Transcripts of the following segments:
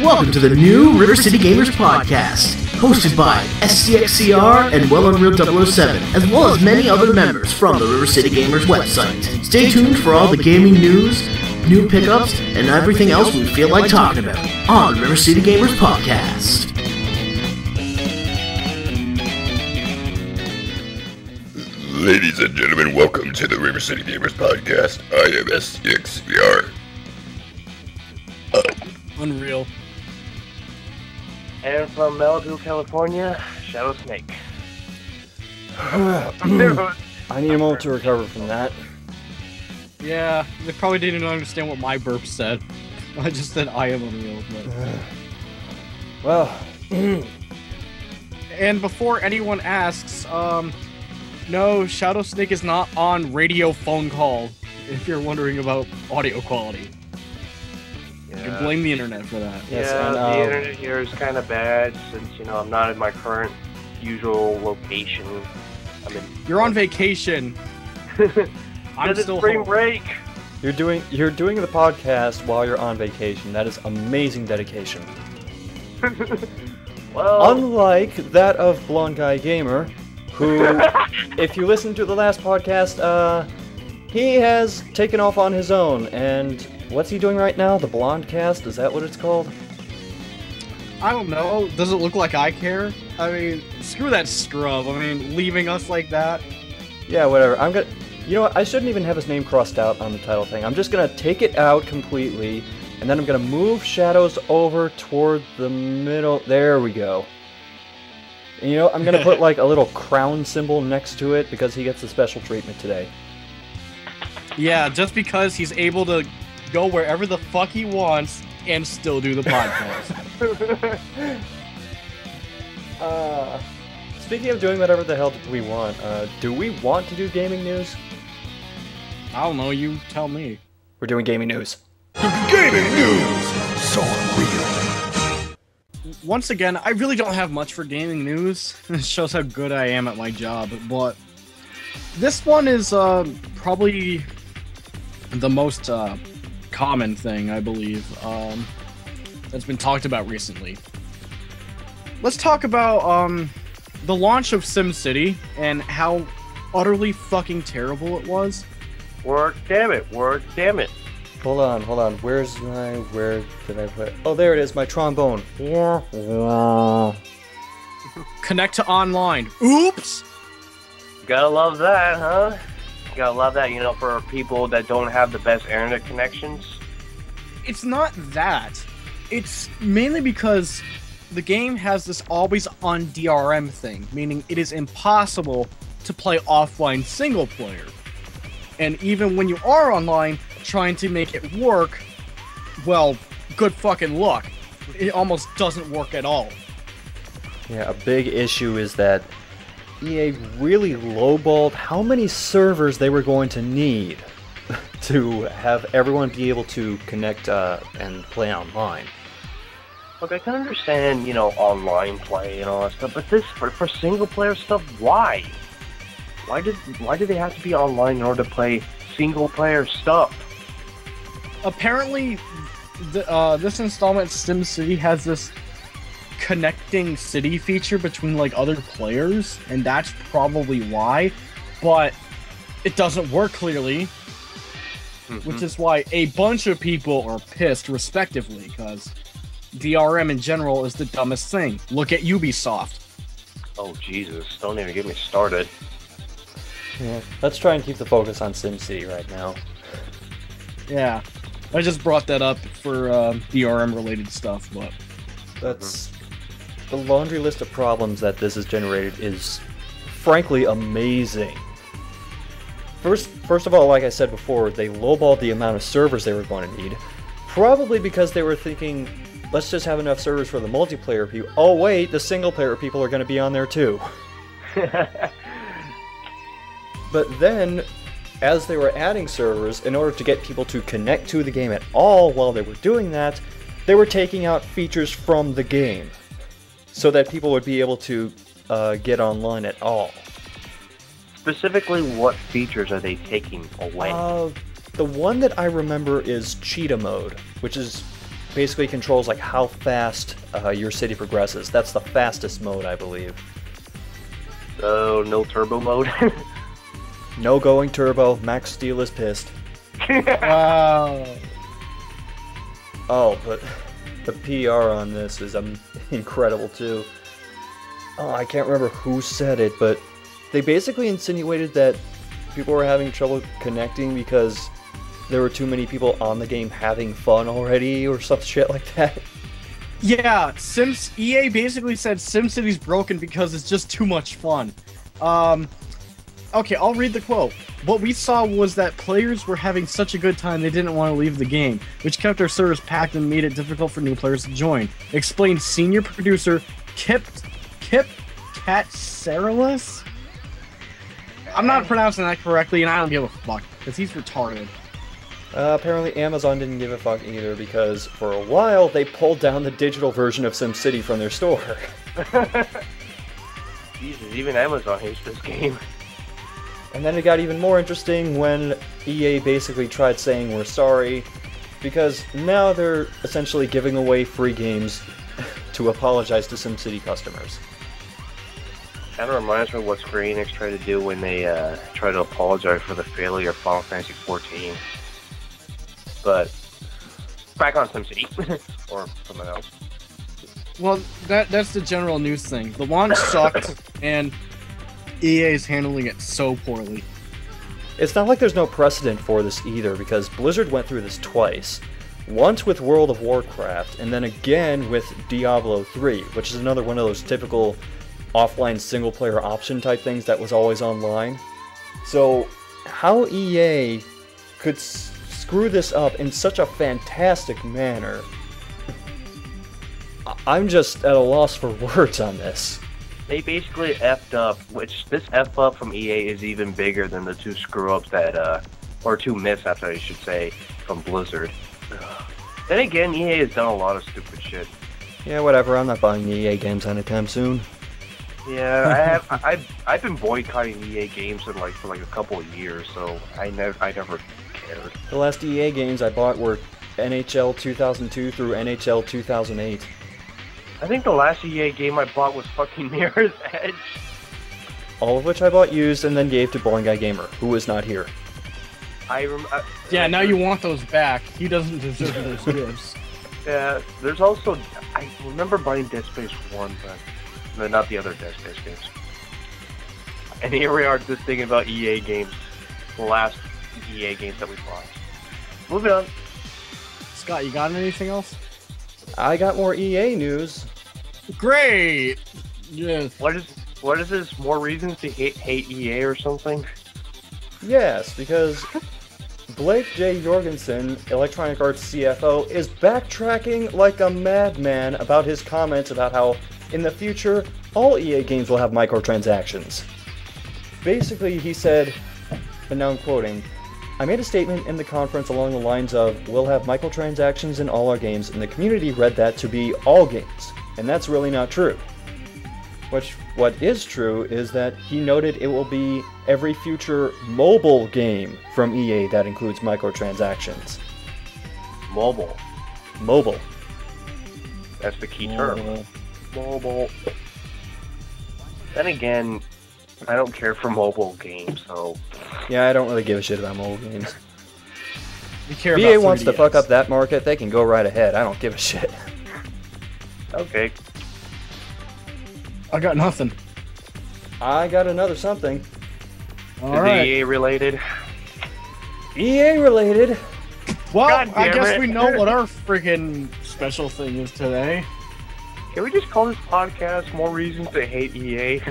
Welcome to the new RiverCityGamers Podcast, hosted by SCXCR and Well Unreal 007, as well as many other members from the RiverCityGamers website. Stay tuned for all the gaming news, new pickups, and everything else we feel like talking about on the RiverCityGamers Podcast. Ladies and gentlemen, welcome to the RiverCityGamers Podcast. I am SCXCR. Unreal. And from Malibu, California, Shadowsnake. I need a moment to recover from that. Yeah, they probably didn't understand what my burp said. I just said I am Unreal. But... Well. And before anyone asks, no, Shadowsnake is not on radio phone call, if you're wondering about audio quality. You can blame the internet for that. Yes, yeah, and, the internet here is kind of bad since, I'm not in my current usual location. You're on vacation. I'm still spring home. Break. You're doing the podcast while you're on vacation. That is amazing dedication. Well, unlike that of Blonde Guy Gamer, who, if you listen to the last podcast, he has taken off on his own, and what's he doing right now? The Blonde Cast? Is that what it's called? I don't know. Does it look like I care? I mean, screw that scrub. I mean, leaving us like that. Yeah, whatever. You know what? I shouldn't even have his name crossed out on the title thing. I'm just gonna take it out completely, and then I'm gonna move Shadows over toward the middle. There we go. And I'm gonna put like a little crown symbol next to it because he gets a special treatment today. Yeah, just because he's able to go wherever the fuck he wants and still do the podcast. Speaking of doing whatever the hell we want, do we want to do gaming news? I don't know, you tell me. We're doing gaming news. Gaming news! So real. Once again, I really don't have much for gaming news. It shows how good I am at my job, but this one is probably the most common thing, I believe, that's been talked about recently. Let's talk about the launch of SimCity and how utterly fucking terrible it was. Work, damn it, work, damn it. Hold on. Where did I put it? Oh, there it is, my trombone. Connect to online. Oops! Gotta love that, huh? Gotta love that, for people that don't have the best internet connections. It's not that. It's mainly because the game has this always-on DRM thing, meaning it is impossible to play offline single-player. And even when you are online, trying to make it work, well, good fucking luck. It almost doesn't work at all. Yeah, a big issue is that EA really lowballed how many servers they were going to need to have everyone be able to connect and play online. Look, I can understand, online play and all that stuff, but this for single player stuff, why? Why did they have to be online in order to play single player stuff? Apparently, this installment SimCity has this connecting city feature between other players, and that's probably why, but it doesn't work clearly, which is why a bunch of people are pissed respectively, because DRM in general is the dumbest thing. Look at Ubisoft. Oh Jesus, don't even get me started. Yeah, let's try and keep the focus on SimCity right now. Yeah, I just brought that up for DRM related stuff, but that's the laundry list of problems that this has generated is frankly amazing. First of all, like I said before, they lowballed the amount of servers they were going to need, probably because they were thinking, let's just have enough servers for the multiplayer people. Oh wait, the single player people are going to be on there too. But then, as they were adding servers, in order to get people to connect to the game at all while they were doing that, they were taking out features from the game, so that people would be able to get online at all. Specifically, what features are they taking away? The one that I remember is cheetah mode, which is basically controls like how fast your city progresses. That's the fastest mode, I believe. Oh, no turbo mode. No going turbo. Max Steel is pissed. Wow. Oh, but the PR on this is incredible too. Oh, I can't remember who said it, but they basically insinuated that people were having trouble connecting because there were too many people on the game having fun already, or some shit like that. Yeah, EA basically said SimCity's broken because it's just too much fun. Okay, I'll read the quote. What we saw was that players were having such a good time they didn't want to leave the game, which kept our servers packed and made it difficult for new players to join. Explained senior producer Kip Katsaralis? I'm not pronouncing that correctly, and I don't give a fuck, because he's retarded. Apparently Amazon didn't give a fuck either, because for a while they pulled down the digital version of SimCity from their store. Jesus, even Amazon hates this game. And then it got even more interesting when EA basically tried saying we're sorry, because now they're essentially giving away free games to apologize to SimCity customers. Kind of reminds me of what Square Enix tried to do when they tried to apologize for the failure of Final Fantasy XIV. But back on SimCity or something else. Well, that's the general news thing. The launch sucked, and EA is handling it so poorly. It's not like there's no precedent for this either, because Blizzard went through this twice. Once with World of Warcraft, and then again with Diablo 3, which is another one of those typical offline single-player option type things that was always online. So, how EA could screw this up in such a fantastic manner, I'm just at a loss for words on this. They basically effed up, which this F up from EA is even bigger than the two screw-ups that, or two mishaps, I should say, from Blizzard. Then again, EA has done a lot of stupid shit. Yeah, whatever, I'm not buying EA games anytime soon. Yeah, I've been boycotting EA games for like a couple of years, so I never cared. The last EA games I bought were NHL 2002 through NHL 2008. I think the last EA game I bought was fucking Mirror's Edge. All of which I bought used and then gave to Bowling Guy Gamer, who is not here. Yeah, now you want those back. He doesn't deserve those gifts. Yeah, there's also... I remember buying Dead Space 1, but... No, not the other Dead Space games. And here we are just thinking about EA games. The last EA games that we bought. Moving on. Scott, you got anything else? I got more EA news. Great! Yes. What is this? More reasons to hate EA or something? Yes, because Blake J. Jorgensen, Electronic Arts CFO, is backtracking like a madman about his comments about how, in the future, all EA games will have microtransactions. Basically, he said, and now I'm quoting, "I made a statement in the conference along the lines of, we'll have microtransactions in all our games, and the community read that to be all games. And that's really not true." What is true is that he noted it will be every future mobile game from EA that includes microtransactions. Mobile. Mobile. That's the key term. Mobile. Then again, I don't care for mobile games, so... Yeah, I don't really give a shit about mobile games. If EA wants to fuck up that market, they can go right ahead. I don't give a shit. Okay. I got nothing. I got another something. Alright. EA related? EA related. Well, God I damn guess it. we know what our freaking special thing is today. Can we just call this podcast More Reasons to Hate EA?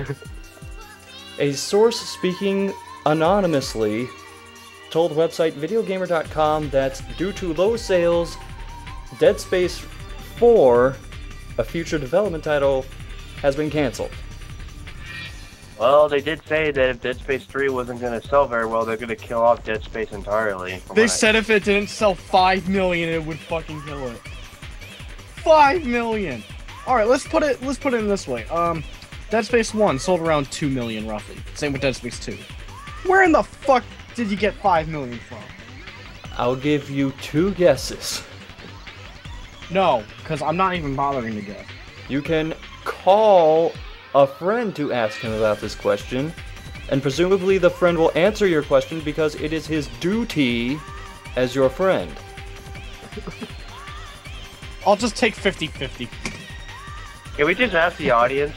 A source speaking anonymously told website videogamer.com that due to low sales, Dead Space 4, a future development title, has been cancelled. Well, they did say that if Dead Space 3 wasn't going to sell very well, they're going to kill off Dead Space entirely. They said if it didn't sell 5 million, it would fucking kill it. 5 million! Alright, let's put it in this way. Dead Space 1 sold around 2 million roughly. Same with Dead Space 2. Where in the fuck did you get 5 million from? I'll give you two guesses. No, because I'm not even bothering to guess. You can call a friend to ask him about this question, and presumably the friend will answer your question because it is his duty as your friend. I'll just take 50-50. Can we just ask the audience?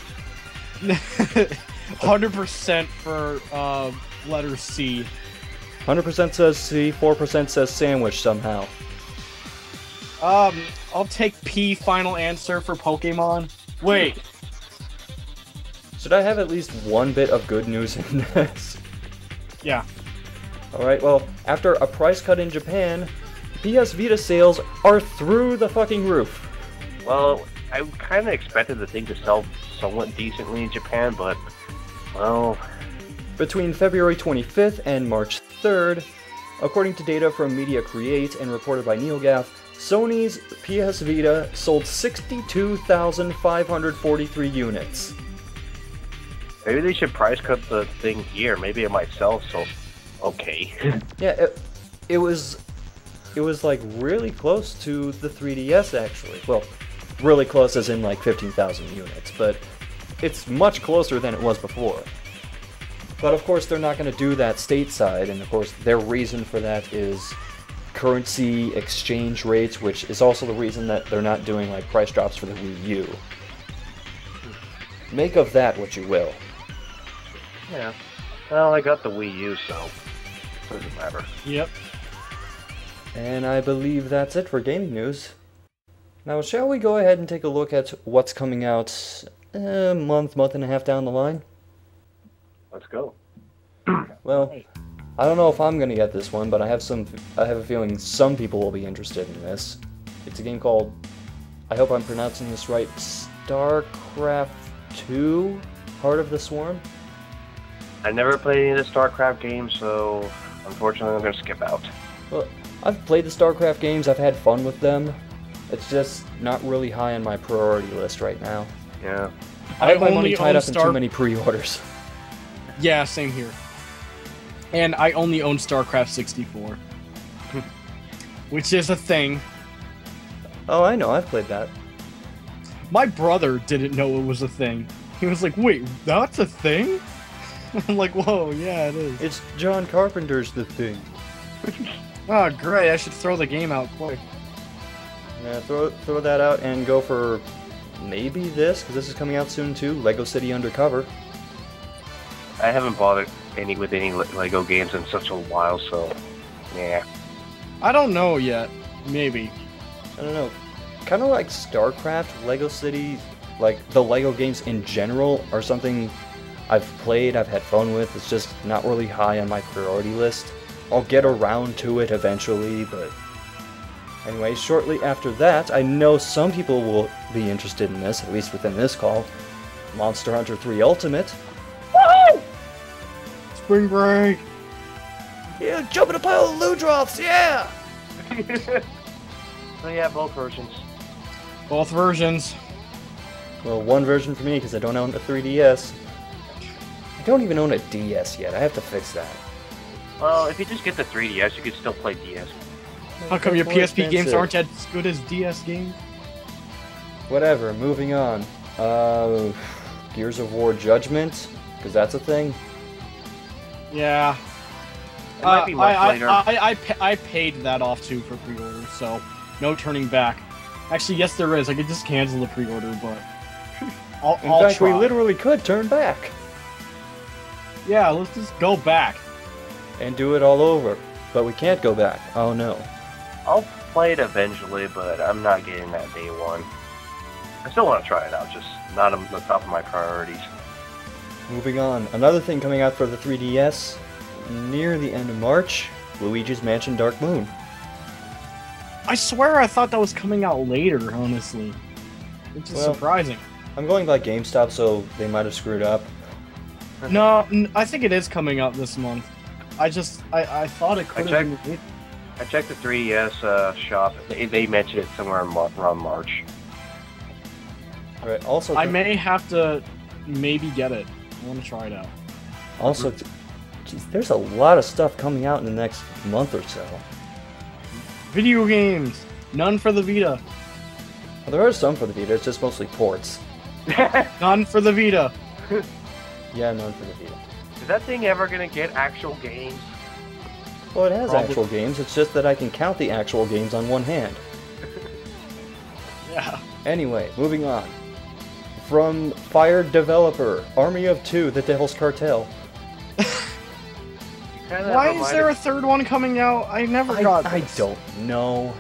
100% for letter C. 100% says C, 4% says sandwich somehow. I'll take P, final answer for Pokemon. Wait. Should I have at least one bit of good news in this? Yeah. Alright, well, after a price cut in Japan, PS Vita sales are through the fucking roof. Well, I kind of expected the thing to sell somewhat decently in Japan, but, well... Between February 25th and March 3rd, according to data from Media Create and reported by NeoGAF, Sony's PS Vita sold 62,543 units. Maybe they should price cut the thing here. Maybe it might sell, so... Okay. Yeah, it was like really close to the 3DS actually. Well, really close as in like 15,000 units, but it's much closer than it was before. But of course they're not going to do that stateside, and of course their reason for that is currency exchange rates, which is also the reason that they're not doing like price drops for the Wii U. Make of that what you will. Yeah. Well, I got the Wii U, so it doesn't matter. Yep. And I believe that's it for gaming news. Now, shall we go ahead and take a look at what's coming out a month and a half down the line? Let's go. Well, I don't know if I'm gonna get this one, but I have a feeling some people will be interested in this. It's a game called, I hope I'm pronouncing this right, StarCraft 2, Heart of the Swarm? I never played any of the StarCraft games, so unfortunately I'm going to skip out. Well, I've played the StarCraft games, I've had fun with them. It's just not really high on my priority list right now. Yeah. I have my money tied up in too many pre-orders. Yeah, same here. And I only own StarCraft 64. Which is a thing. Oh, I know, I've played that. My brother didn't know it was a thing. He was like, wait, that's a thing? I'm like, whoa, yeah, it is. It's John Carpenter's The Thing. Oh, great, I should throw the game out quick. Yeah, throw that out and go for maybe this, because this is coming out soon too, Lego City Undercover. I haven't bothered with any Lego games in such a while, so yeah. I don't know yet. Maybe. I don't know. Kind of like StarCraft, Lego City, like the Lego games in general are something I've played, I've had fun with. It's just not really high on my priority list. I'll get around to it eventually, but anyway, shortly after that, I know some people will be interested in this, at least within this call, Monster Hunter 3 Ultimate. Woohoo! Spring break! Yeah, jump in a pile of Ludroths, yeah! So yeah, both versions. Both versions. Well, one version for me, because I don't own a 3DS. I don't even own a DS yet, I have to fix that. Well, if you just get the 3DS, you can still play DS. How come your More PSP games expensive. aren't as good as DS games? Whatever, moving on. Gears of War Judgment, because that's a thing. Yeah. It might be much later. I paid that off too for pre-order, so no turning back. Actually, yes, there is. I could just cancel the pre-order, but I'll In fact, try. we literally could turn back Yeah, let's just go back. and do it all over, but we can't go back. Oh no. I'll play it eventually, but I'm not getting that day one. I still want to try it out, just not on the top of my priorities. Moving on. Another thing coming out for the 3DS near the end of March, Luigi's Mansion Dark Moon. I swear I thought that was coming out later, honestly. Which is Well- surprising. I'm going by GameStop, so they might have screwed up. No, I think it is coming out this month. I thought it could have been. I checked the 3DS shop. They mentioned it somewhere around March. Alright, also... I may have to maybe get it. I want to try it out. Also, geez, there's a lot of stuff coming out in the next month or so. Video games! None for the Vita. Well, there are some for the Vita, it's just mostly ports. None for the Vita. Yeah, none for the Vita. Is that thing ever gonna get actual games? Well, it has Probably. actual games, it's just that I can count the actual games on one hand. Yeah. Anyway, moving on. From Fire Developer, Army of Two, The Devil's Cartel. Why is there a third one coming out? I never got I this. don't know.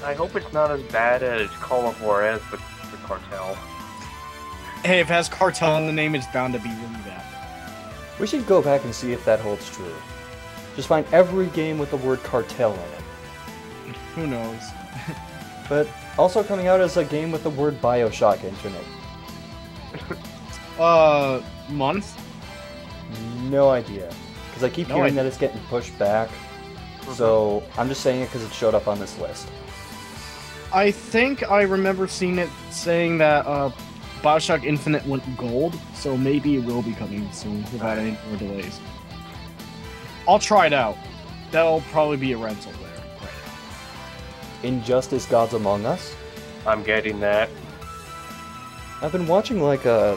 I hope it's not as bad as Call of Juarez, but the Cartel. Hey, if it has cartel in the name, it's bound to be really bad. We should go back and see if that holds true. Just find every game with the word cartel in it. Who knows? But also coming out as a game with the word Bioshock Infinite. Month? No idea. Because I keep No hearing idea. that it's getting pushed back. So I'm just saying it because it showed up on this list. I think I remember seeing it saying that Bioshock Infinite went gold, so maybe it will be coming soon without any more delays. I'll try it out. That'll probably be a rental there. Injustice Gods Among Us. I'm getting that. I've been watching like the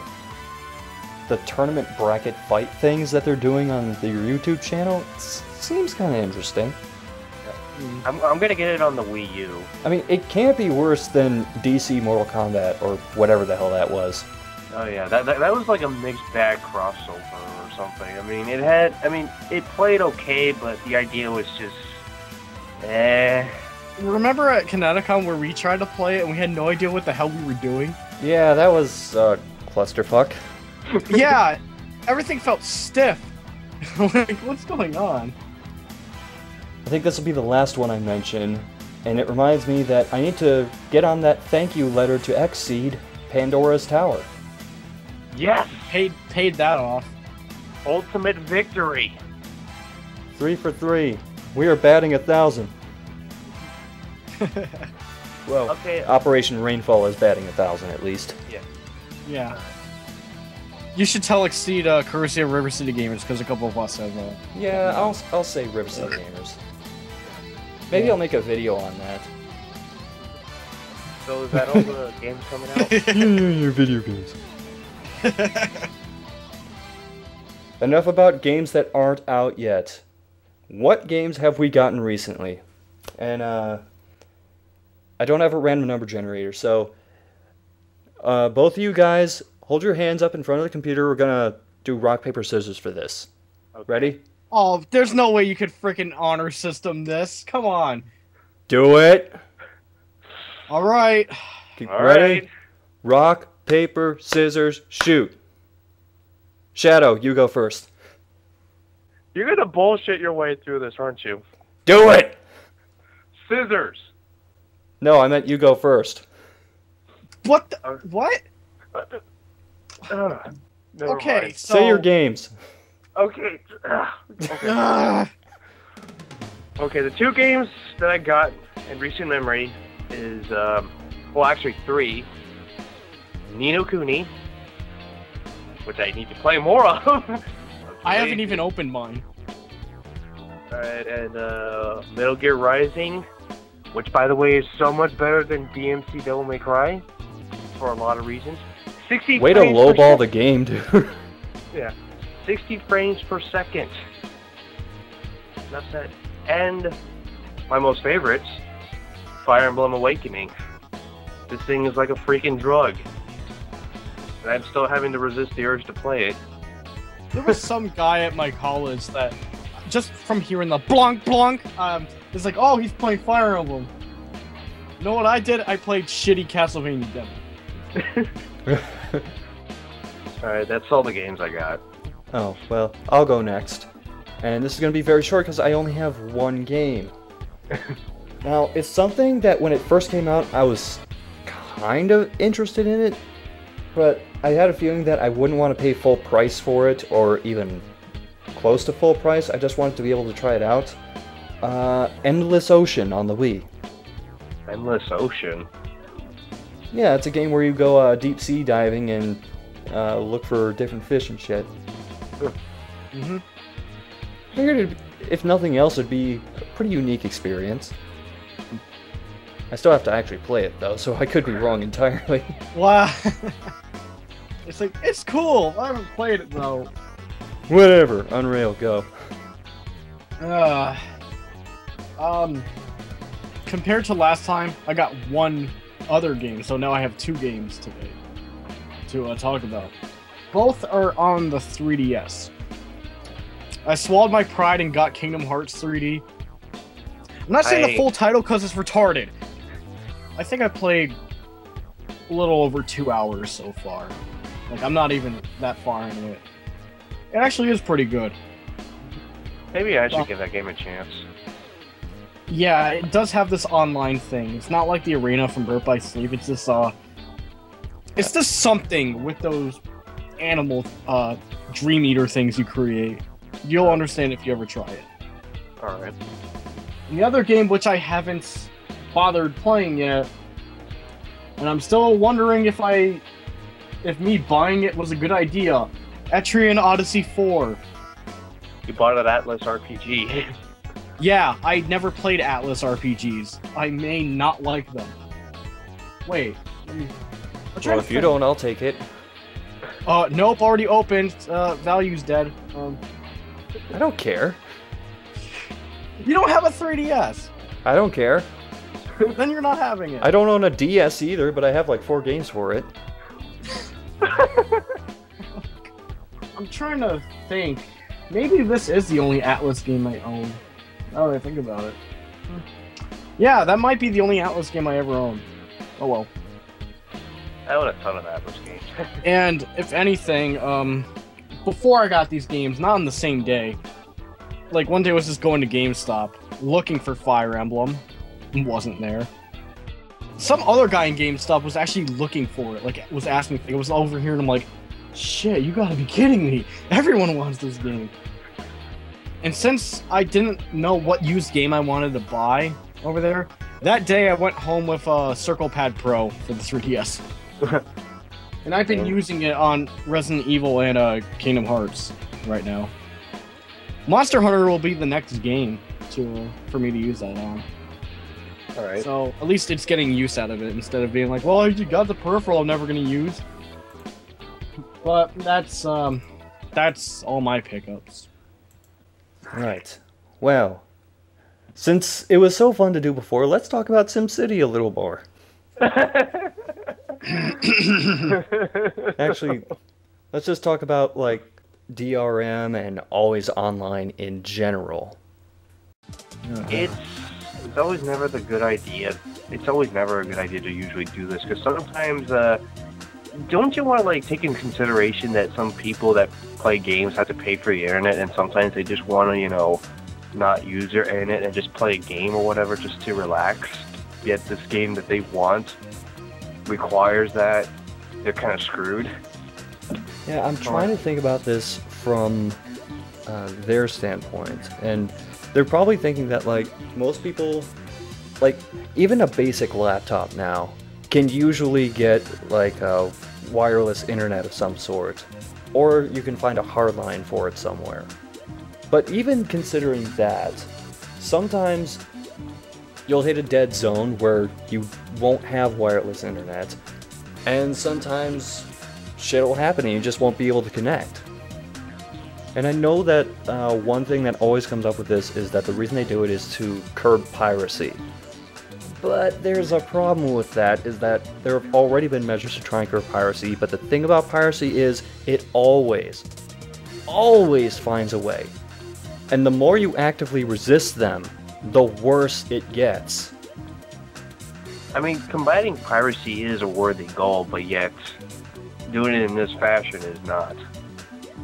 tournament bracket fight things that they're doing on their YouTube channel. It seems kind of interesting. I'm gonna get it on the Wii U. I mean, it can't be worse than DC Mortal Kombat or whatever the hell that was. Oh yeah, that was like a mixed bag crossover or something. It played okay, but the idea was just, Remember at Kineticon where we tried to play it and we had no idea what the hell we were doing? Yeah, that was clusterfuck. Yeah, everything felt stiff. Like, what's going on? I think this will be the last one I mention, and it reminds me that I need to get on that thank you letter to Xseed, Pandora's Tower. yes, Paid that off. ultimate victory. 3 for 3. We are batting 1,000. Well, Okay. Operation Rainfall is batting 1,000 at least. Yeah. You should tell Exceed courtesy of River City Gamers because a couple of us have. Yeah, I'll say RiverCityGamers. Gamers. Maybe I'll make a video on that. So is that all the games coming out? Your video games. Enough about games that aren't out yet. What games have we gotten recently? And I don't have a random number generator, so both of you guys hold your hands up in front of the computer. We're gonna do rock paper scissors for this. Okay. Ready? Oh, there's no way you could frickin' honor system this. Come on. Do it. All right. All Ready? right. Rock, paper, scissors, shoot. Shadow, you go first. You're gonna bullshit your way through this, aren't you? Do it! Scissors. No, I meant you go first. What? What? Never Okay, mind. so. Say your games. Okay. Okay, the two games that I got in recent memory is, well, actually three. Ni no Kuni, which I need to play more of. I haven't even opened mine. Alright, and Metal Gear Rising, which, by the way, is so much better than DMC Devil May Cry for a lot of reasons. 60 Way to frames per lowball the second. game, dude. Yeah, 60 frames per second. That's it. And my most favorites, Fire Emblem Awakening. This thing is like a freaking drug. And I'm still having to resist the urge to play it. There was some guy at my college that, just from hearing the blonk blonk, is like, oh, he's playing Fire Emblem. You know what I did? I played shitty Castlevania demo. Alright, that's all the games I got. Oh, well, I'll go next. And this is going to be very short because I only have one game. Now, it's something that when it first came out, I was kind of interested in it, but I had a feeling that I wouldn't want to pay full price for it, or even close to full price. I just wanted to be able to try it out. Endless Ocean on the Wii. Endless Ocean. Yeah, it's a game where you go deep sea diving and look for different fish and shit. Mm-hmm. I figured, if nothing else, it'd be a pretty unique experience. I still have to actually play it though, so I could be wrong entirely. Wow. It's like, it's cool. I haven't played it though. Whatever. Unreal, go. Compared to last time, I got one other game, so now I have 2 games today to talk about. Both are on the 3DS. I swallowed my pride and got Kingdom Hearts 3D. I'm not saying the full title because it's retarded. I think I played a little over 2 hours so far. Like, I'm not even that far into it. It actually is pretty good. Maybe I should give that game a chance. Yeah, it does have this online thing. It's not like the arena from Birth by Sleep. It's this, it's just something with those animal, Dream Eater things you create. You'll understand if you ever try it. Alright. And the other game, which I haven't bothered playing yet, and I'm still wondering if me buying it was a good idea. Etrian Odyssey 4. You bought an Atlas RPG. Yeah, I never played Atlas RPGs. I may not like them. Wait, Well, if you don't, I'll take it. Nope, already opened. Value's dead. I don't care. You don't have a 3DS. I don't care. Then you're not having it. I don't own a DS either, but I have like 4 games for it. I'm trying to think. Maybe this is the only Atlas game I own. Now that I think about it. Yeah, that might be the only Atlas game I ever owned. Oh well. I own a ton of Atlas games. And if anything, before I got these games, not on the same day, like one day I was just going to GameStop looking for Fire Emblem, and wasn't there. Some other guy in GameStop was actually looking for it, like was asking me. I was over here and I'm like, shit, you gotta be kidding me! Everyone wants this game. And since I didn't know what used game I wanted to buy over there, that day I went home with Circle Pad Pro for the 3DS. And I've been using it on Resident Evil and Kingdom Hearts right now. Monster Hunter will be the next game for me to use that on. Alright. So at least it's getting use out of it instead of being like, well, you got the peripheral I'm never going to use. But that's all my pickups. Right. Well, since it was so fun to do before, let's talk about SimCity a little more. Actually, let's just talk about, like, DRM and always online in general. It's always never the good idea. It's always never a good idea to usually do this, because sometimes, don't you want to, like, take in consideration that some people that play games have to pay for the internet, and sometimes they just want to, you know, not use their internet and just play a game or whatever just to relax, yet this game that they want requires that, they're kind of screwed. Yeah, I'm trying to think about this from their standpoint, and they're probably thinking that, like, most people, like, even a basic laptop now can usually get, like, a wireless internet of some sort, or you can find a hardline for it somewhere. But even considering that, sometimes you'll hit a dead zone where you won't have wireless internet, and sometimes shit will happen and you just won't be able to connect. And I know that one thing that always comes up with this is that the reason they do it is to curb piracy. But there's a problem with that, is that there have already been measures to try and curb piracy, but the thing about piracy is it always finds a way. And the more you actively resist them, the worse it gets. I mean, combating piracy is a worthy goal, but yet doing it in this fashion is not.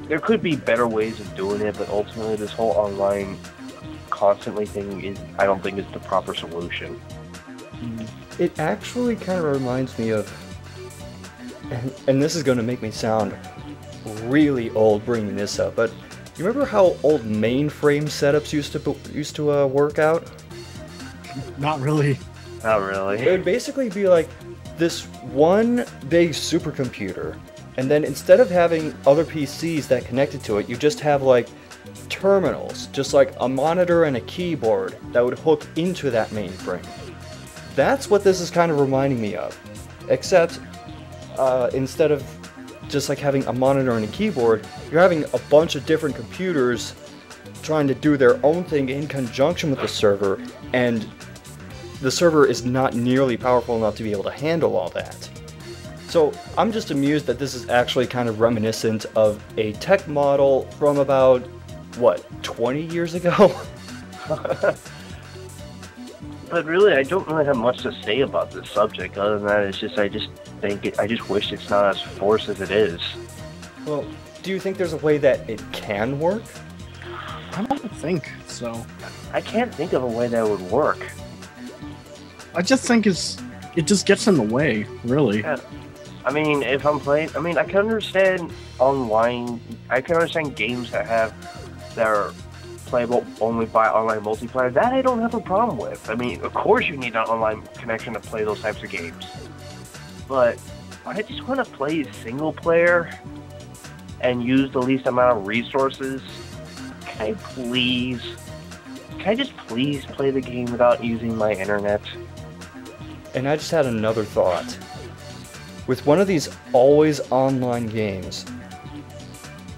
There could be better ways of doing it, but ultimately this whole online constantly thing I don't think is the proper solution. It actually kind of reminds me of, and this is going to make me sound really old bringing this up, but you remember how old mainframe setups used to work out? Not really. Not really. It would basically be like this one big supercomputer, and then instead of having other PCs that connected to it, you just have like terminals, just like a monitor and a keyboard that would hook into that mainframe. That's what this is kind of reminding me of. Except, instead of just like having a monitor and a keyboard, you're having a bunch of different computers trying to do their own thing in conjunction with the server, and the server is not nearly powerful enough to be able to handle all that. So I'm just amused that this is actually kind of reminiscent of a tech model from about, what, 20 years ago? But really, I don't really have much to say about this subject. Other than that, I just wish it's not as forced as it is. Well, do you think there's a way that it can work? I don't think so. I can't think of a way that would work. I just think it just gets in the way, really. Yeah. I mean, if I'm playing, I can understand online. I can understand games that are playable only by online multiplayer. That I don't have a problem with. I mean, of course you need an online connection to play those types of games. But I just want to play single player and use the least amount of resources. Can I just please play the game without using my internet? And I just had another thought. With one of these always online games,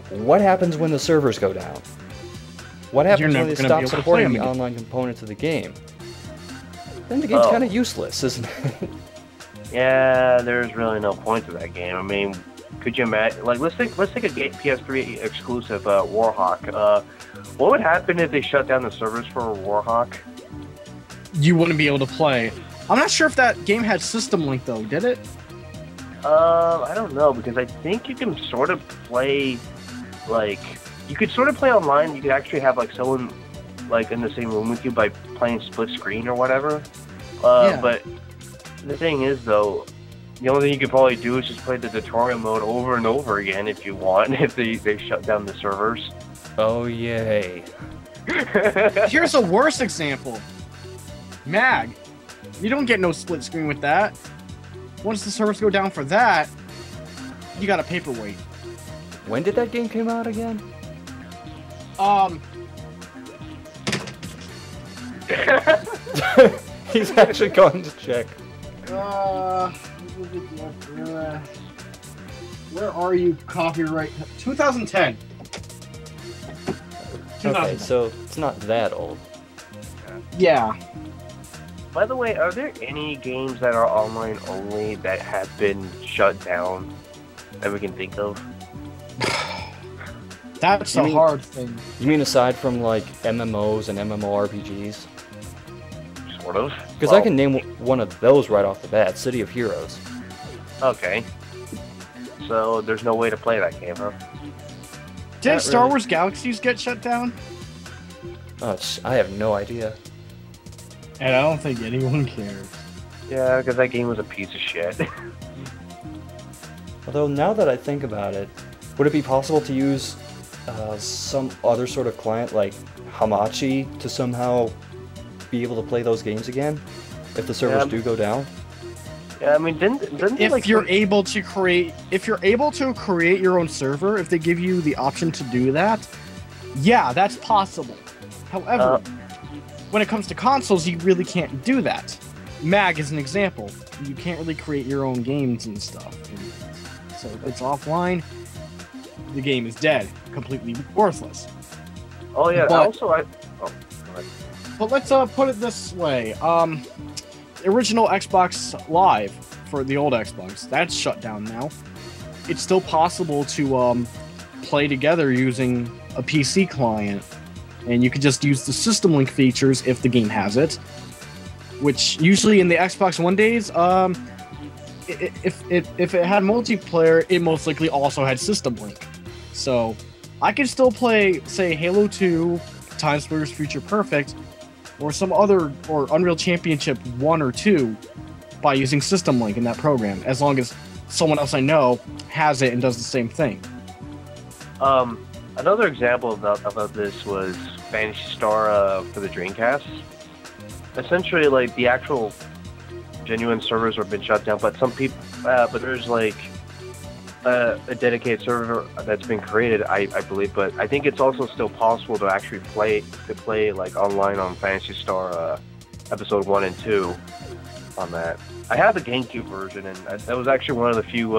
what happens when the servers go down? What happens when they stop supporting the online components of the game? Then the game's kind of useless, isn't it? Yeah, there's really no point to that game. I mean, could you imagine? Like, let's take a PS3 exclusive Warhawk. What would happen if they shut down the servers for Warhawk? You wouldn't be able to play. I'm not sure if that game had System Link though. Did it? I don't know, because I think you can sort of play, like, you could sort of play online. You could actually have like someone like in the same room with you by playing split screen or whatever. But the thing is, though, the only thing you could probably do is just play the tutorial mode over and over again if you want, if they shut down the servers. Oh, yay. Here's a worse example. Mag. You don't get no split screen with that. Once the servers go down for that, you got a paperweight. When did that game come out again? He's actually going to check. Where are you, copyright? 2010. Okay, so it's not that old. Yeah. By the way, are there any games that are online only that have been shut down that we can think of? That's a hard thing. You mean aside from like MMOs and MMORPGs? Sort of. Because I can name one of those right off the bat, City of Heroes. Okay. So there's no way to play that game, huh? Did Star Wars Galaxies get shut down? Oh, I have no idea. And I don't think anyone cares. Yeah, because that game was a piece of shit. Although now that I think about it, would it be possible to use some other sort of client like Hamachi to somehow be able to play those games again if the servers do go down? Yeah, I mean, didn't if you're able to create your own server, if they give you the option to do that, yeah, that's possible. However, when it comes to consoles, you really can't do that. Mag is an example. You can't really create your own games and stuff. So if it's offline, the game is dead, completely worthless. Oh yeah. But let's put it this way. The original Xbox Live for the old Xbox, that's shut down now. It's still possible to play together using a PC client, and you could just use the System Link features if the game has it. Which usually in the Xbox One days, if it had multiplayer, it most likely also had System Link. So I can still play, say, Halo 2, Time Splitters Future Perfect, or some other, or Unreal Championship 1 or 2 by using System Link in that program, as long as someone else I know has it and does the same thing. Another example about this was Phantasy Star for the Dreamcast. Essentially, like, the actual genuine servers have been shut down, but some people, but there's like a dedicated server that's been created, I believe. But I think it's also still possible to actually play like online on Phantasy Star episode 1 and 2. on that. I have the GameCube version, and that was actually one of the few,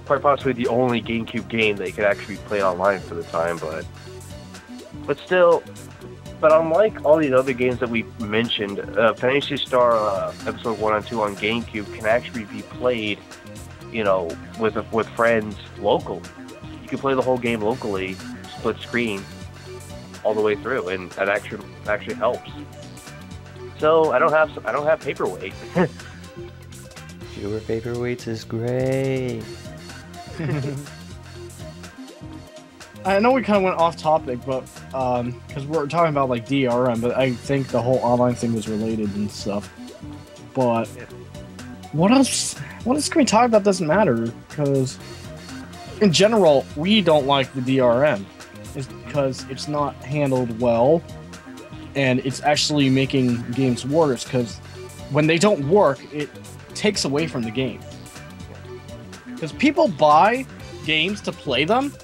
quite possibly the only GameCube game that you could actually play online for the time. But still, unlike all these other games that we mentioned, Phantasy Star Episode 1 and 2 on GameCube can actually be played, with friends locally. You can play the whole game locally, split screen, all the way through, and that actually helps. So I don't have paperweight. Fewer paperweights is great. I know we kind of went off topic, but because we're talking about like DRM, but I think the whole online thing was related and stuff. But what else can we talk about? Doesn't matter, because in general we don't like the DRM. It's because it's not handled well, and it's actually making games worse. Because when they don't work, it takes away from the game. Because people buy games to play them.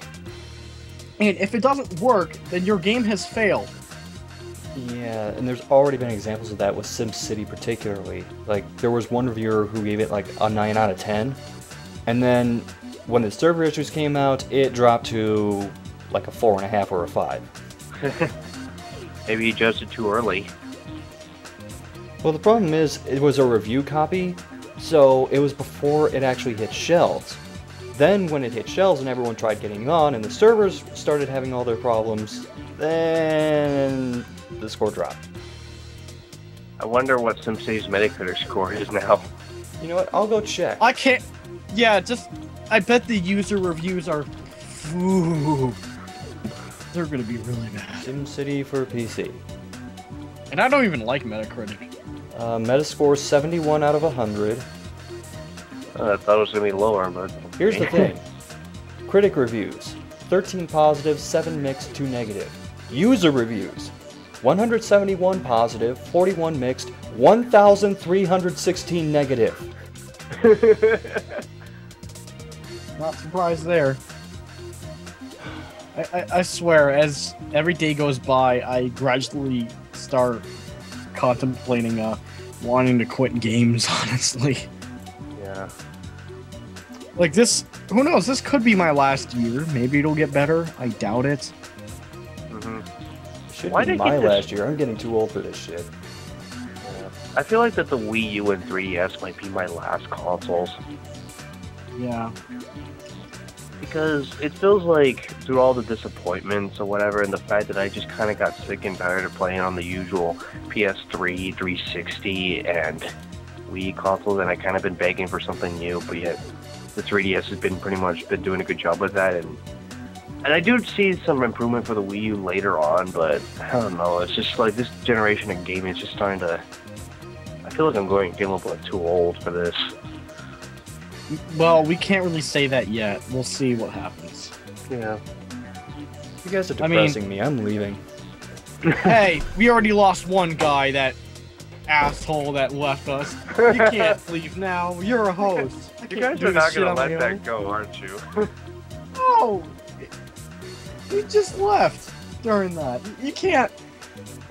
And if it doesn't work, then your game has failed. Yeah, and there's already been examples of that with SimCity particularly. Like, there was one reviewer who gave it like a 9 out of 10, and then when the server issues came out, it dropped to like a 4.5 or a 5. Maybe you adjusted too early. Well, the problem is, it was a review copy, so it was before it actually hit shelves. Then, when it hit shelves and everyone tried getting on, and the servers started having all their problems, then the score dropped. I wonder what SimCity's Metacritic score is now. You know what? I'll go check. I can't. Yeah, I bet the user reviews are. Ooh, they're gonna be really bad. SimCity for PC. And I don't even like Metacritic. Metascore 71 out of 100. I thought it was going to be lower, but... Here's the thing. Critic reviews. 13 positive, 7 mixed, 2 negative. User reviews. 171 positive, 41 mixed, 1,316 negative. Not surprised there. I swear, as every day goes by, I gradually start contemplating wanting to quit games, honestly. Yeah. Like this, who knows, this could be my last year. Maybe it'll get better. I doubt it. Mm-hmm. Should be my last year. I'm getting too old for this shit. Yeah. I feel like that the Wii U and 3DS might be my last consoles. Yeah. Because it feels like through all the disappointments or whatever, and the fact that I just kind of got sick and tired of playing on the usual PS3, 360, and Wii consoles, and I kind of been begging for something new, but yet the 3DS has been pretty much been doing a good job with that, and I do see some improvement for the Wii U later on, but I don't know, it's just like this generation of gaming is just starting to, I feel like I'm getting a little bit too old for this. Well, we can't really say that yet. We'll see what happens. Yeah. You guys are depressing me. I'm leaving. Hey, we already lost one guy, that asshole that left us. You can't leave now. You're a host. You guys are not going to let that go, aren't you? No! He just left during that. You can't.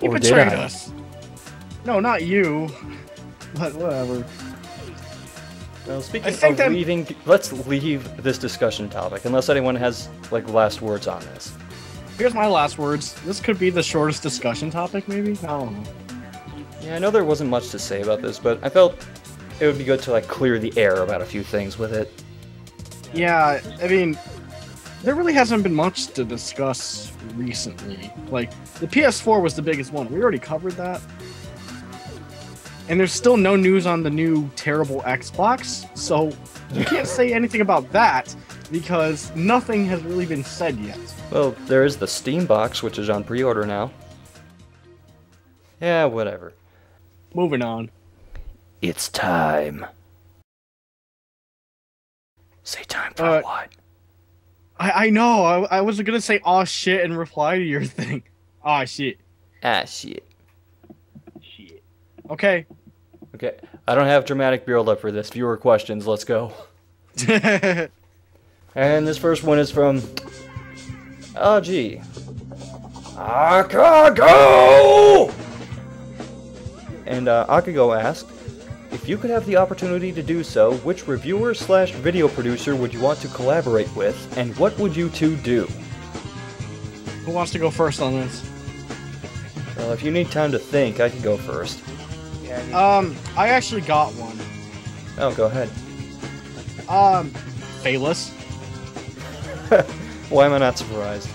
He Or betrayed did I? us. No, not you. But whatever. Well, speaking of leaving, let's leave this discussion topic, unless anyone has, like, last words on this. Here's my last words. This could be the shortest discussion topic, maybe? I don't know. Yeah, I know there wasn't much to say about this, but I felt it would be good to, like, clear the air about a few things with it. Yeah, I mean, there really hasn't been much to discuss recently. Like, the PS4 was the biggest one. We already covered that. And there's still no news on the new terrible Xbox, so you can't say anything about that, because nothing has really been said yet. Well, there is the Steam box, which is on pre-order now. Yeah, whatever. Moving on. It's time. Say time for what? I know, I was gonna say aw shit and reply to your thing. Aw shit. Ah, shit. Okay. Okay, I don't have dramatic build-up for this. Viewer questions, let's go. And this first one is from... Oh, gee. Akago! And Akago asked, If you could have the opportunity to do so, which reviewer/video producer would you want to collaborate with, and what would you two do? Who wants to go first on this? Well, if you need time to think, I can go first. I actually got one. Oh, go ahead. Phalus. Why am I not surprised?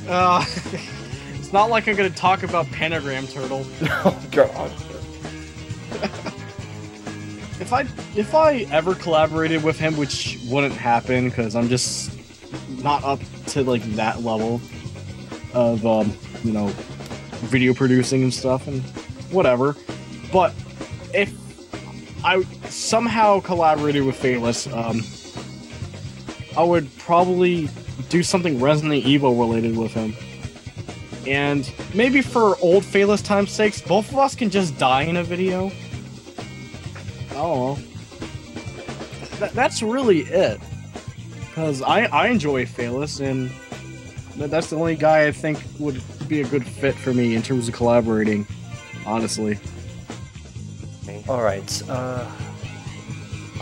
It's not like I'm gonna talk about Pentagram Turtle. Oh, God. If I ever collaborated with him, which wouldn't happen because I'm just not up to like that level of video producing and stuff and whatever. But if I somehow collaborated with Phalus, I would probably do something Resident Evil related with him. And maybe for old Phalus time's sakes, both of us can just die in a video. Oh, that's really it. Because I enjoy Phalus, and that's the only guy I think would be a good fit for me in terms of collaborating, honestly. Alright, I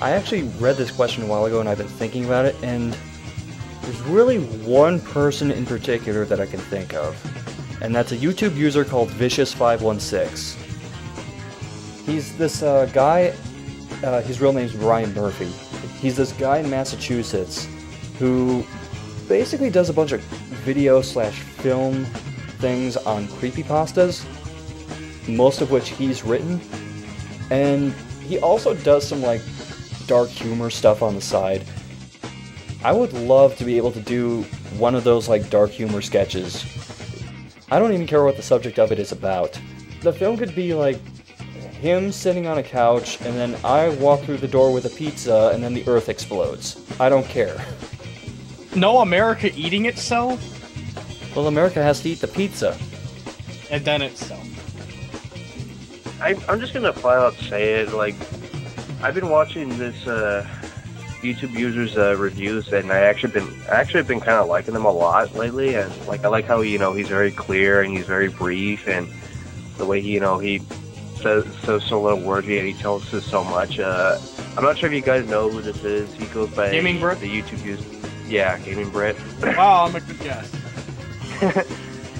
actually read this question a while ago and I've been thinking about it, and there's really one person in particular that I can think of, and that's a YouTube user called Vicious516. He's this guy, his real name's Ryan Murphy. He's this guy in Massachusetts who basically does a bunch of video/film things on creepypastas, most of which he's written, and he also does some like dark humor stuff on the side. I would love to be able to do one of those like dark humor sketches. I don't even care what the subject of it is about. The film could be like him sitting on a couch, and then I walk through the door with a pizza, and then the earth explodes. I don't care. No America eating itself? Well, America has to eat the pizza. And then itself. I'm just gonna flat out say it, like, I've been watching this YouTube users' reviews, and I actually been kind of liking them a lot lately, and like I like how he's very clear and he's very brief, and the way he says so little wordy and he tells us so much. I'm not sure if you guys know who this is. He goes by Gaming Brit? The YouTube user. Yeah, Gaming Brit. Wow, I'm a good guess.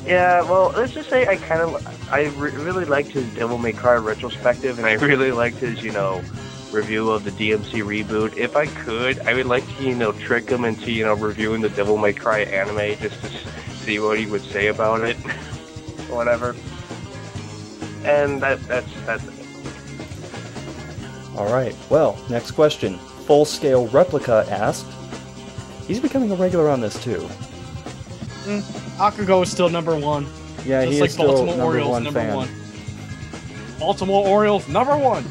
Yeah, well, let's just say I really liked his Devil May Cry retrospective, and I really liked his, review of the DMC reboot. If I could, I would like to, trick him into, reviewing the Devil May Cry anime just to see what he would say about it. Whatever. And that's it. Alright, well, next question. Full Scale Replica asked, he's becoming a regular on this too. Akago is still number one. Yeah, just he like is still Baltimore number Orioles, one number fan. one. Baltimore Orioles, number one!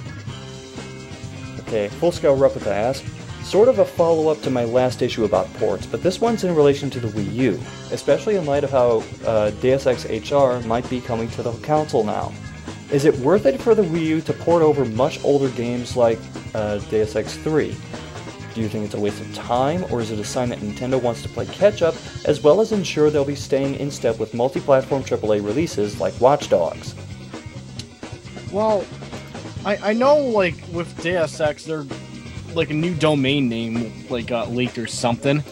Okay, Full Scale Replica asked, sort of a follow-up to my last issue about ports, but this one's in relation to the Wii U, especially in light of how Deus Ex HR might be coming to the console now. Is it worth it for the Wii U to port over much older games like Deus Ex 3? Do you think it's a waste of time, or is it a sign that Nintendo wants to play catch-up, as well as ensure they'll be staying in step with multi-platform AAA releases like Watch Dogs? Well, I know, like, with Deus Ex, they're, like, a new domain name, like, got leaked or something.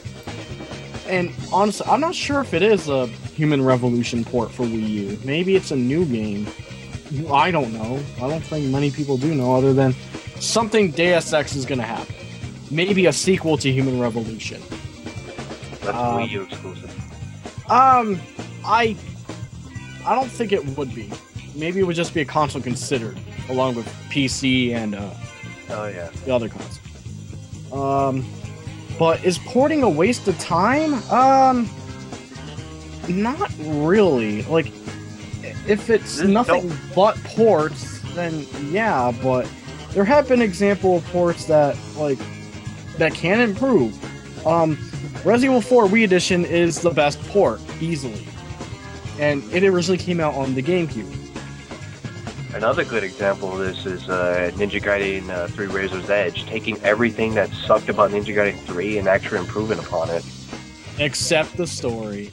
And, honestly, I'm not sure if it is a Human Revolution port for Wii U. Maybe it's a new game. I don't know. I don't think many people do know, other than something Deus Ex is gonna happen. Maybe a sequel to Human Revolution. That's Wii U exclusive. I don't think it would be. Maybe it would just be a console considered, along with PC and the other consoles. But is porting a waste of time? Not really. Like, if it's nothing but ports, then yeah. But there have been example of ports that that can improve. Resident Evil 4 Wii Edition is the best port, easily. And it originally came out on the GameCube. Another good example of this is Ninja Gaiden 3 Razor's Edge, taking everything that sucked about Ninja Gaiden 3 and actually improving upon it. Except the story.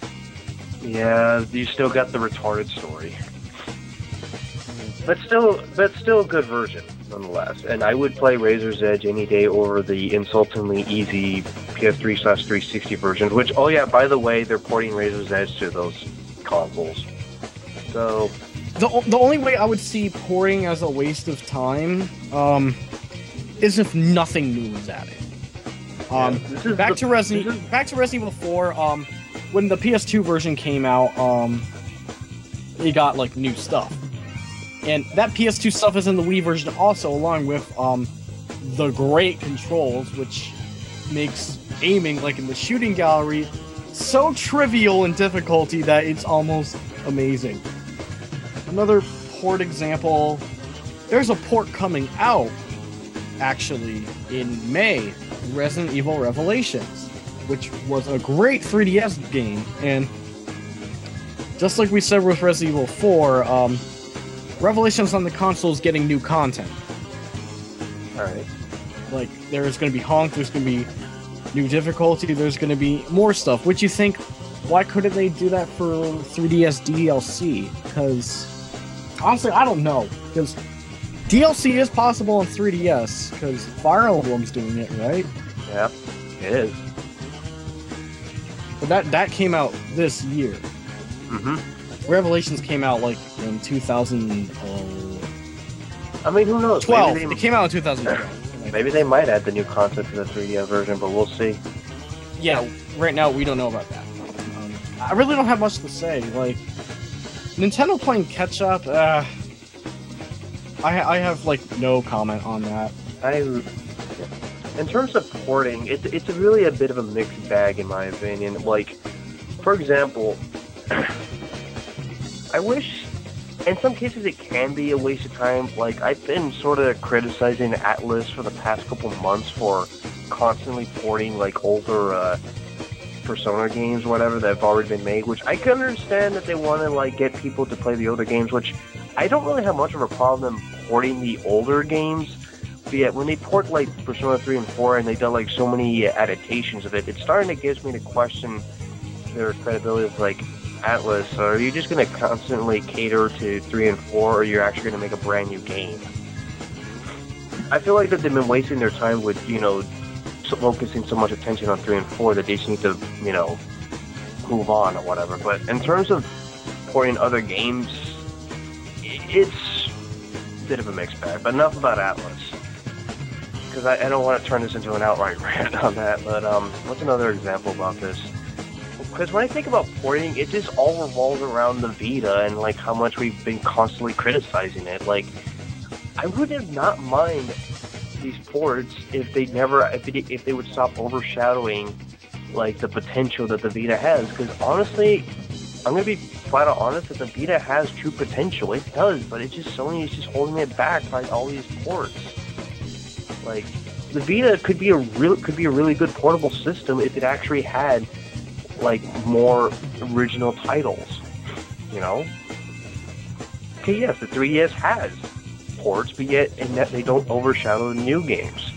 Yeah, you still got the retarded story. But still a good version. nonetheless. And I would play Razor's Edge any day over the insultingly easy PS3/360 versions, which, oh yeah, by the way, they're porting Razor's Edge to those consoles. So... The only way I would see porting as a waste of time is if nothing new is added. Back to Resident Evil 4, when the PS2 version came out, it got, like, new stuff. And that PS2 stuff is in the Wii version also, along with the great controls, which makes aiming, like in the shooting gallery, so trivial in difficulty that it's almost amazing. Another port example, there's a port coming out, actually, in May, Resident Evil Revelations, which was a great 3DS game, and just like we said with Resident Evil 4, Revelations on the console is getting new content. Alright. Like, there's going to be honk, there's going to be new difficulty, there's going to be more stuff, which you think, why couldn't they do that for 3DS DLC? Because, honestly, I don't know. Because DLC is possible on 3DS, because Fire Emblem's doing it, right? Yeah, it is. But that came out this year. Mm-hmm. Revelations came out, like, in 2000... I mean, who knows? 12. It came out in 2012. Maybe they might add the new content to the 3DS version, but we'll see. Yeah, right now we don't know about that. I really don't have much to say. Like, Nintendo playing catch-up, I have, like, no comment on that. In terms of porting, it's really a bit of a mixed bag, in my opinion. Like, for example... I wish, in some cases, it can be a waste of time. Like, I've been sort of criticizing Atlas for the past couple months for constantly porting, like, older Persona games, whatever, that have already been made, which I can understand that they want to, like, get people to play the older games, which I don't really have much of a problem porting the older games, but yet when they port, like, Persona 3 and 4, and they've done, like, so many adaptations of it, it's starting to get me to question their credibility of, like, Atlas. So are you just going to constantly cater to 3 and 4, or you're actually going to make a brand new game? I feel like that they've been wasting their time with, you know, focusing so much attention on 3 and 4 that they just need to, you know, move on or whatever. But in terms of porting other games, it's a bit of a mixed bag. But enough about Atlas, because I don't want to turn this into an outright rant on that. But what's another example about this? Because when I think about porting, it just all revolves around the Vita and, like, how much we've been constantly criticizing it. Like, I would not mind these ports if they would stop overshadowing, like, the potential that the Vita has. Because honestly, I'm gonna be flat out honest that the Vita has true potential. It does, but it's just Sony is just holding it back by all these ports. Like, the Vita could be a really good portable system if it actually had, like, more original titles, you know? Okay, yes, the 3DS has ports, but yet in that they don't overshadow the new games.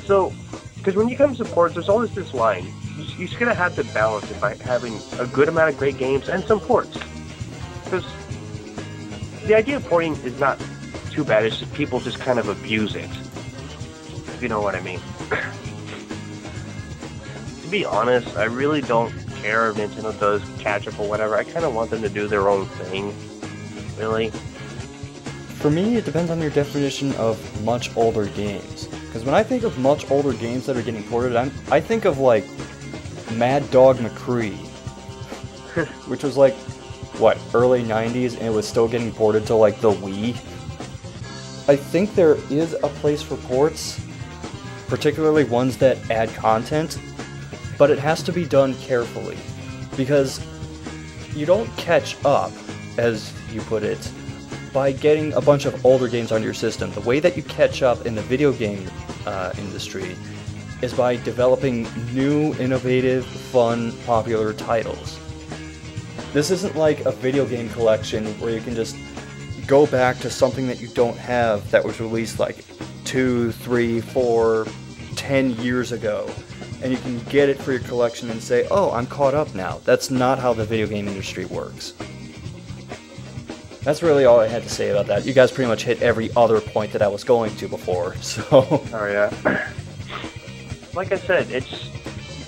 So, because when you come to ports, there's always this line. You're just gonna have to balance it by having a good amount of great games and some ports. Because the idea of porting is not too bad, it's just people just kind of abuse it. If you know what I mean. To be honest, I really don't care if Nintendo does catch-up or whatever. I kind of want them to do their own thing, really. For me, it depends on your definition of much older games. Because when I think of much older games that are getting ported, I think of, like, Mad Dog McCree, which was, like, what, early 90s, and it was still getting ported to, like, the Wii. I think there is a place for ports, particularly ones that add content, but it has to be done carefully, because you don't catch up, as you put it, by getting a bunch of older games on your system. The way that you catch up in the video game industry is by developing new, innovative, fun, popular titles. This isn't like a video game collection where you can just go back to something that you don't have that was released like 2, 3, 4, 10 years ago, and you can get it for your collection and say, oh, I'm caught up now. That's not how the video game industry works. That's really all I had to say about that. You guys pretty much hit every other point that I was going to before, so... Oh, yeah. Like I said,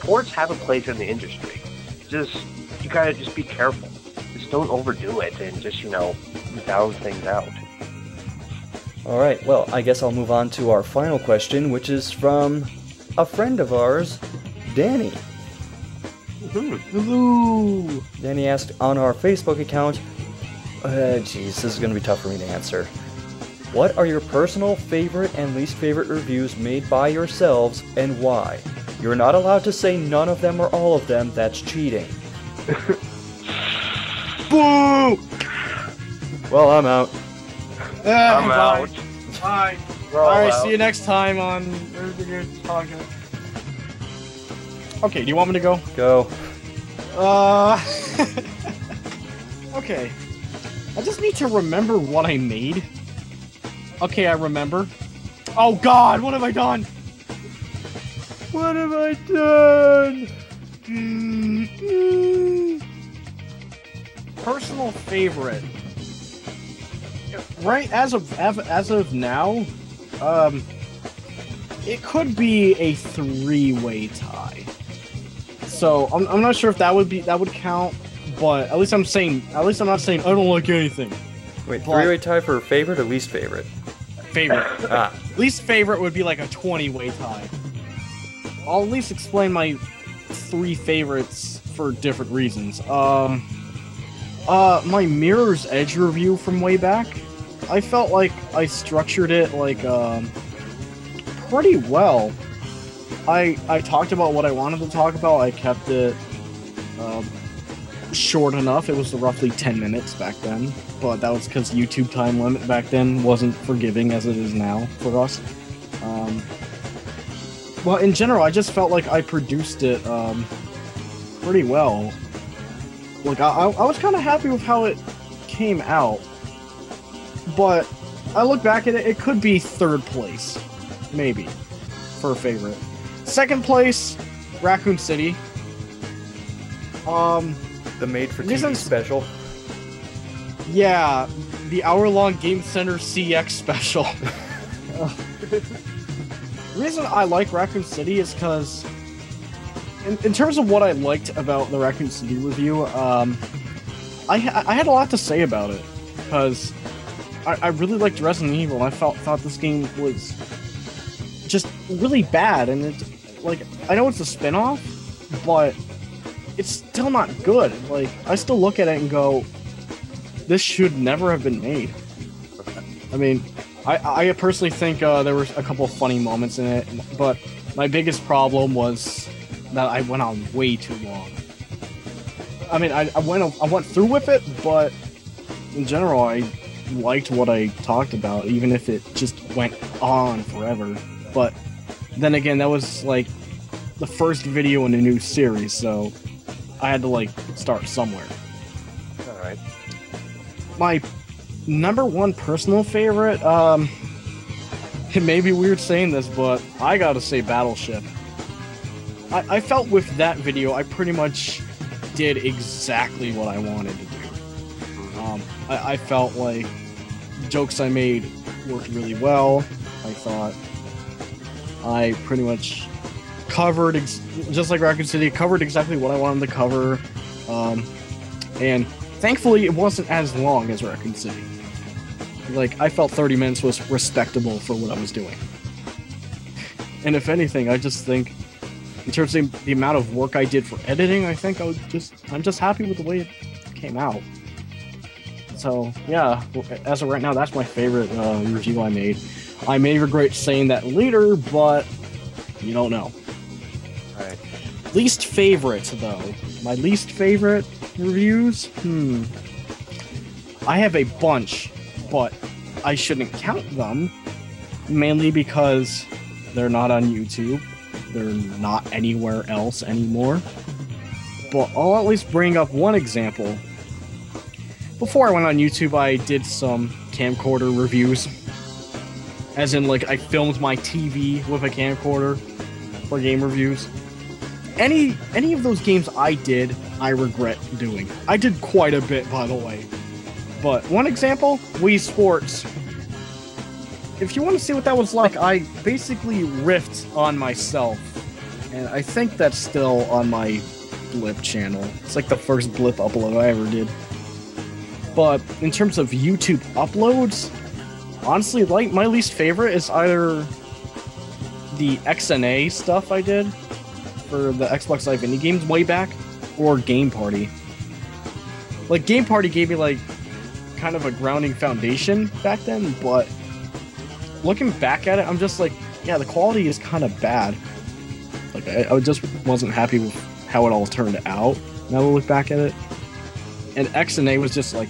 ports have a place in the industry. You gotta just be careful. Just don't overdo it and just, down things out. Alright, well, I guess I'll move on to our final question, which is from a friend of ours, Danny. Hello! Danny asked on our Facebook account, this is going to be tough for me to answer. What are your personal favorite and least favorite reviews made by yourselves, and why? You're not allowed to say none of them or all of them, that's cheating. Boo! Well, I'm out. I'm out. Bye. Alright, see you next time on RiverCityGamers Podcast. Okay, do you want me to go? Go. Okay. I just need to remember what I made. Okay, I remember. Oh god, what have I done? What have I done? Personal favorite. Right, as of now, it could be a 3-way tie. So I'm not sure if that would count, but at least I'm not saying I don't like anything. Wait, 3-way tie for favorite or least favorite? Favorite. Least favorite would be like a 20-way tie. I'll at least explain my 3 favorites for different reasons. My Mirror's Edge review from way back, I felt like I structured it like pretty well. I talked about what I wanted to talk about. I kept it short enough. It was roughly 10 minutes back then, but that was because YouTube time limit back then wasn't forgiving as it is now for us. Well, in general, I just felt like I produced it pretty well. Like, I was kind of happy with how it came out, but I look back at it, it could be 3rd place, maybe, for a favorite. 2nd place, Raccoon City. The made-for-TV special. Yeah, the hour-long Game Center CX special. The reason I like Raccoon City is because, in terms of what I liked about the Raccoon City review, I had a lot to say about it, because I really liked Resident Evil, and I thought this game was just really bad, and I know it's a spin-off, but it's still not good. Like, I still look at it and go, this should never have been made. I mean, I personally think there were a couple of funny moments in it, but my biggest problem was that I went on way too long. I mean, I went through with it, but in general, I liked what I talked about, even if it just went on forever. But then again, that was like the first video in a new series, so I had to start somewhere. Alright. My number 1 personal favorite, it may be weird saying this, but I gotta say Battleship. I felt with that video, I pretty much did exactly what I wanted to do. I felt like the jokes I made worked really well. I thought I pretty much covered, just like Raccoon City, covered exactly what I wanted to cover. And thankfully, it wasn't as long as Raccoon City. I felt 30 minutes was respectable for what I was doing. And if anything, I just think, in terms of the amount of work I did for editing, I think I'm just happy with the way it came out. So, yeah, as of right now, that's my favorite review I made. I may regret saying that later, but you don't know. Alright. Least favorite, though. My least favorite reviews? I have a bunch, but I shouldn't count them, mainly because they're not on YouTube. They're not anywhere else anymore. But I'll at least bring up one example. Before I went on YouTube, I did some camcorder reviews. As in, I filmed my TV with a camcorder for game reviews. Any of those games I did, I regret doing. I did quite a bit, by the way. But one example, Wii Sports. If you want to see what that was like, I basically riffed on myself. And I think that's still on my Blip channel. It's like the first Blip upload I ever did. But in terms of YouTube uploads, honestly, like my least favorite is either the XNA stuff I did for the Xbox Live Indie Games way back, or Game Party. Like, Game Party gave me, like, kind of a grounding foundation back then, but looking back at it, I'm just like, yeah, the quality is kind of bad. Like, I just wasn't happy with how it all turned out, now that I look back at it. And XNA was just, like,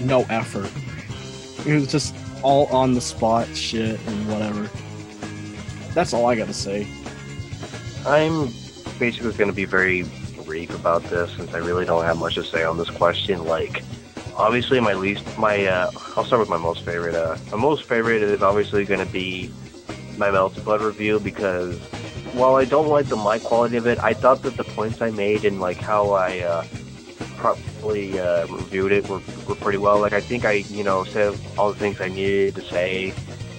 no effort. It was just all on the spot shit and whatever. That's all I gotta say. I'm basically going to be very brief about this, since I really don't have much to say on this question. Like, obviously, I'll start with my most favorite. My most favorite is obviously going to be my Melted Blood review, because while I don't like the mic quality of it, I thought that the points I made and like how I properly reviewed it were pretty well. Like, I think I said all the things I needed to say.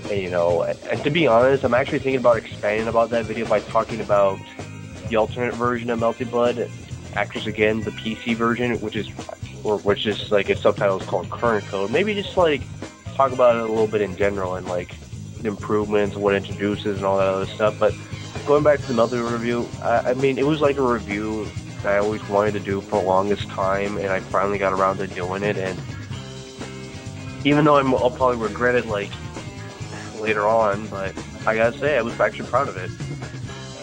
And, and to be honest, I'm actually thinking about expanding about that video by talking about the alternate version of Melted Blood, Actors Again, the PC version, which is like its subtitle is called Current Code. Maybe just like talk about it a little bit in general and like the improvements, what it introduces, and all that other stuff. But going back to the Melted Blood review, I mean, it was like a review that I always wanted to do for the longest time, and I finally got around to doing it. And even though I'll probably regret it like later on, but I gotta say I was actually proud of it.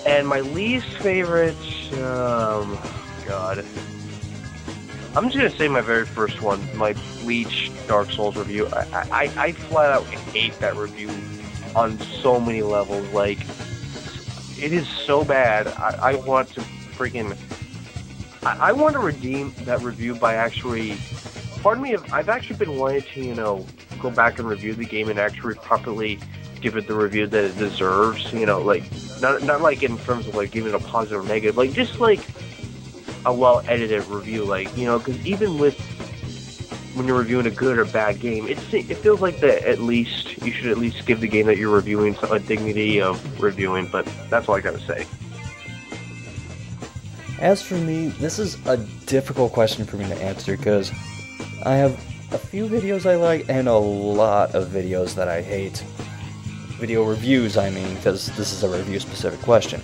And my least favorite, God, I'm just gonna say my very first one, my Bleach Dark Souls review. I flat out hate that review on so many levels. Like, it is so bad. I want to freaking, I want to redeem that review by actually, pardon me, I've actually been wanting to, go back and review the game and actually properly give it the review that it deserves, like, not like in terms of like giving it a positive or negative, like just like a well-edited review, like, because even with, when you're reviewing a good or bad game, it feels like that you should at least give the game that you're reviewing a dignity of reviewing. But that's all I gotta say. As for me, this is a difficult question for me to answer, because I have a few videos I like and a lot of videos that I hate. Video reviews, I mean, because this is a review-specific question,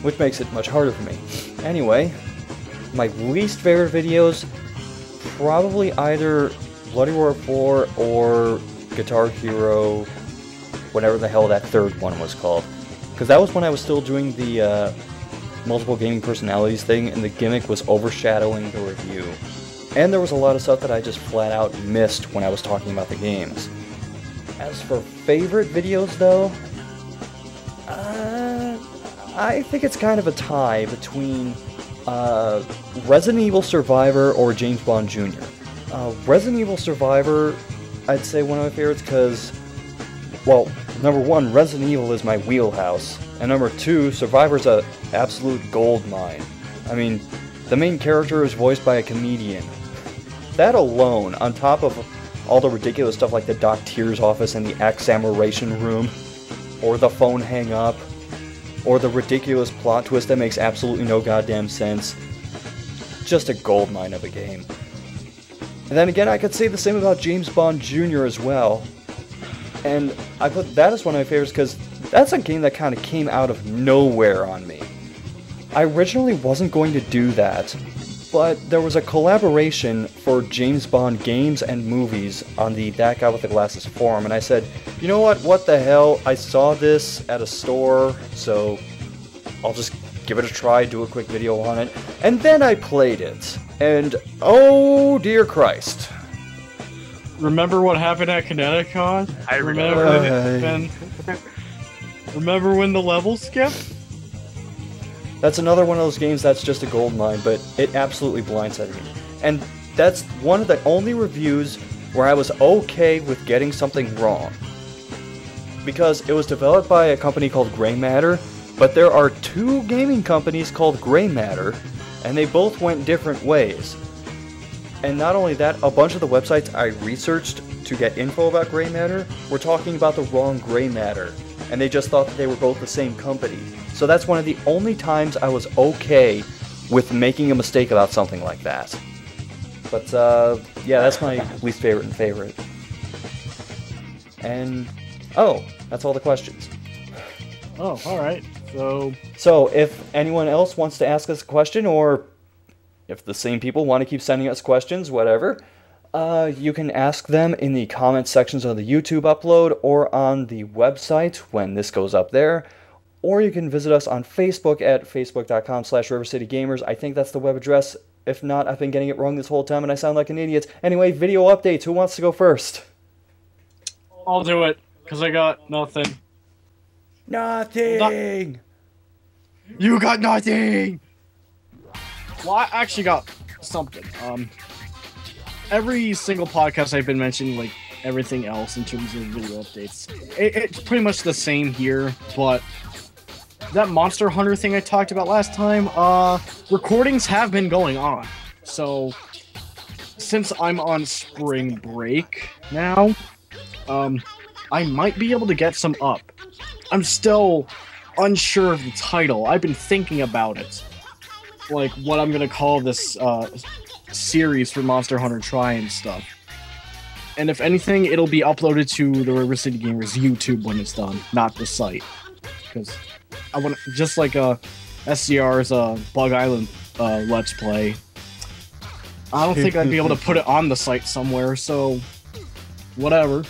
which makes it much harder for me. Anyway, my least favorite videos, probably either Bloody Roar 4 or Guitar Hero, whatever the hell that third one was called. Because that was when I was still doing the multiple gaming personalities thing, and the gimmick was overshadowing the review. And there was a lot of stuff that I just flat out missed when I was talking about the games. As for favorite videos, though, I think it's kind of a tie between Resident Evil Survivor or James Bond Jr. Resident Evil Survivor, I'd say one of my favorites because, well, number one, Resident Evil is my wheelhouse, and number two, Survivor's a absolute gold mine. I mean, the main character is voiced by a comedian. That alone, on top of all the ridiculous stuff like the Doctor's office and the examination room, or the phone hang-up, or the ridiculous plot twist that makes absolutely no goddamn sense. Just a goldmine of a game. And then again, I could say the same about James Bond Jr. as well. And I put that as one of my favorites because that's a game that kind of came out of nowhere on me. I originally wasn't going to do that, but there was a collaboration for James Bond games and movies on the That Guy with the Glasses forum, and I said, you know what the hell, I saw this at a store, so I'll just give it a try, do a quick video on it, and then I played it, and oh dear Christ. Remember what happened at Kineticon? I Remember when the level skipped? That's another one of those games that's just a gold mine, but it absolutely blindsided me. And that's one of the only reviews where I was okay with getting something wrong. Because it was developed by a company called Grey Matter, but there are two gaming companies called Grey Matter, and they both went different ways. And not only that, a bunch of the websites I researched to get info about gray matter were talking about the wrong gray matter, and they just thought that they were both the same company. So that's one of the only times I was okay with making a mistake about something like that. But yeah, that's my least favorite and favorite. And oh, that's all the questions. Oh, alright. So if anyone else wants to ask us a question, or if the same people want to keep sending us questions, whatever, you can ask them in the comment sections of the YouTube upload or on the website when this goes up there. Or you can visit us on Facebook at facebook.com/RiverCityGamers. I think that's the web address. If not, I've been getting it wrong this whole time and I sound like an idiot. Anyway, video updates. Who wants to go first? I'll do it, because I got nothing. Nothing! You got nothing! Well, I actually got something. Every single podcast I've been mentioning, like, everything else in terms of video updates, it's pretty much the same here, but that Monster Hunter thing I talked about last time, recordings have been going on. So, since I'm on spring break now, I might be able to get some up. I'm still unsure of the title. I've been thinking about it. Like, what I'm gonna call this, series for Monster Hunter Tri and stuff. And if anything, it'll be uploaded to the River City Gamers YouTube when it's done, not the site. Because I want, just like SCR's Bug Island Let's Play, I don't think I'd be able to put it on the site somewhere, so whatever.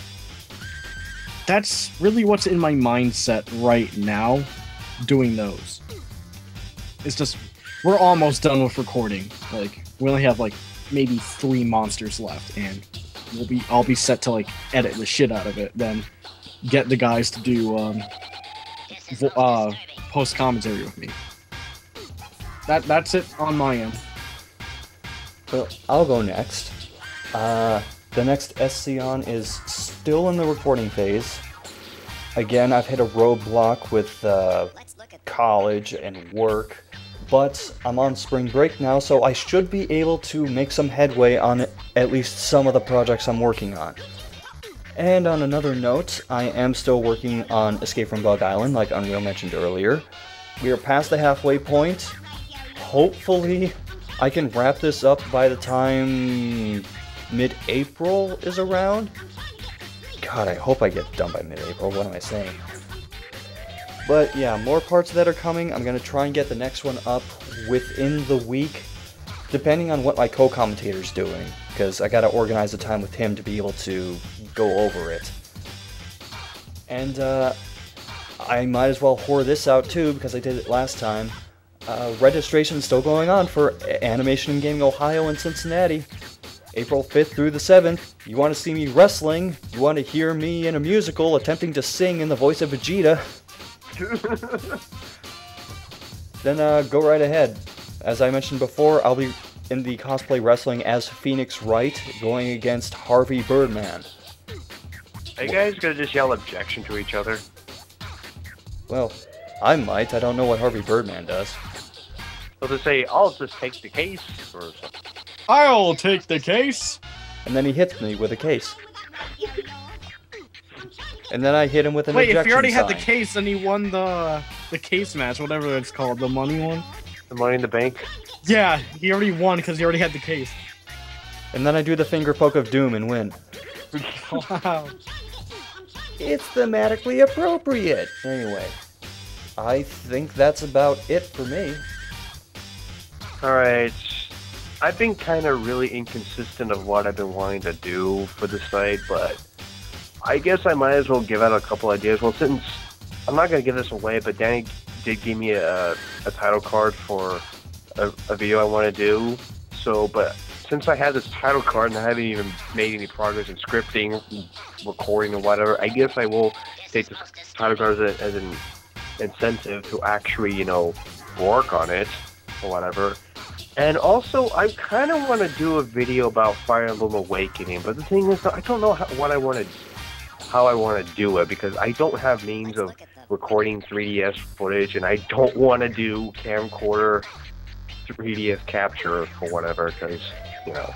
That's really what's in my mindset right now, doing those. It's just, we're almost done with recording. Like, we only have like maybe 3 monsters left, and I'll be set to like edit the shit out of it, then get the guys to do post commentary with me. That's it on my end. Well, I'll go next. The next SCON is still in the recording phase. Again, I've hit a roadblock with college and work, but I'm on spring break now, so I should be able to make some headway on at least some of the projects I'm working on. And on another note, I am still working on Escape from Bug Island, like Unreal mentioned earlier. We are past the halfway point. Hopefully, I can wrap this up by the time mid-April is around. God, I hope I get done by mid-April. What am I saying? But yeah, more parts that are coming. I'm going to try and get the next one up within the week, depending on what my co-commentator's doing, because I got to organize the time with him to be able to go over it. And I might as well whore this out too, because I did it last time. Registration is still going on for Animation and Gaming Ohio in Cincinnati. April 5th through the 7th. You want to see me wrestling? You want to hear me in a musical attempting to sing in the voice of Vegeta? Then go right ahead. As I mentioned before, I'll be in the cosplay wrestling as Phoenix Wright, going against Harvey Birdman. Are you guys gonna just yell objection to each other? Well, I might. I don't know what Harvey Birdman does. So to say, I'll just take the case, or something. I'll take the case! And then he hits me with a case. And then I hit him with an objection Wait, if you already had the sign. case, then he won the case match, whatever it's called, the money one? The Money in the Bank? Yeah, he already won because he already had the case. And then I do the finger poke of doom and win. Wow. It's thematically appropriate. Anyway, I think that's about it for me. Alright. I've been kind of really inconsistent of what I've been wanting to do for the site, but I guess I might as well give out a couple ideas. Well, since I'm not going to give this away, but Danny did give me a title card for a video I want to do. So, but since I have this title card and I haven't even made any progress in scripting, recording, or whatever, I guess I will take this title card as an incentive to actually, you know, work on it or whatever. And also, I kind of want to do a video about Fire Emblem Awakening, but the thing is, I don't know how I want to do it, because I don't have means of recording 3DS footage, and I don't want to do camcorder 3DS capture or whatever, because, you know.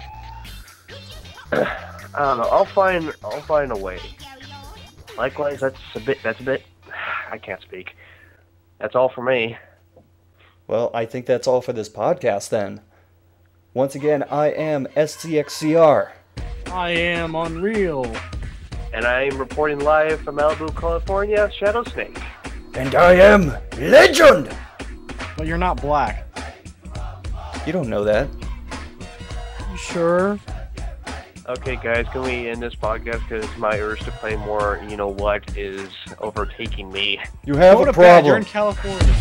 I don't know. I'll find a way. Likewise, that's a bit. I can't speak. That's all for me. Well, I think that's all for this podcast then. Once again, I am SCXCR. I am Unreal. And I am reporting live from Malibu, California, Shadowsnake. And I am Legend! But you're not black. You don't know that. You sure? Okay, guys, can we end this podcast because my urge to play more, you know what, is overtaking me. You have Go a to problem. bed, you're in California.